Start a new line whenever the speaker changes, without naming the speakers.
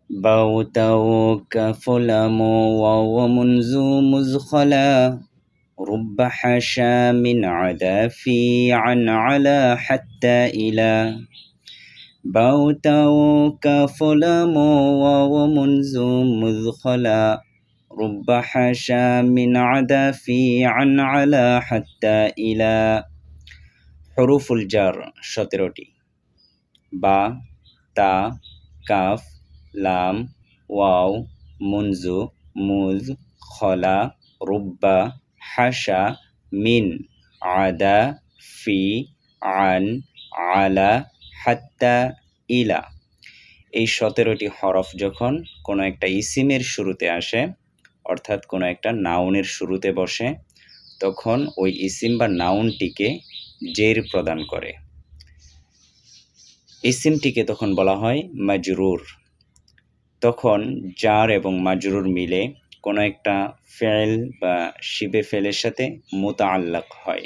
باو تاو كاف لام واو منذ مزخلا رب حشا من عدا في عن على حتى إلى باو تاو كاف لام واو منذ مزخلا رب حشا من عدا في عن على حتى إلى হরুফুল jar 17টি বা তা calf লাম ওয়াও মুনজু মুজ খলা রুব্বা হাসা মিন আদা ফি আন আলা হাত্তা ইলা। এই 17টি হরফ যখন কোনো একটা ইসিমের শুরুতে আসে, অর্থাৎ কোনো একটা নাউনের শুরুতে বসে, তখন ওই ইসিম বা নাউনটিকে জের প্রদান করে। ইসিমটিকে তখন বলা হয় মাজরুর। তখন জার এবং মাজরুর মিলে কোনো একটা ফেল বা শিবে ফেলের সাথে মুতাআল্লাক হয়।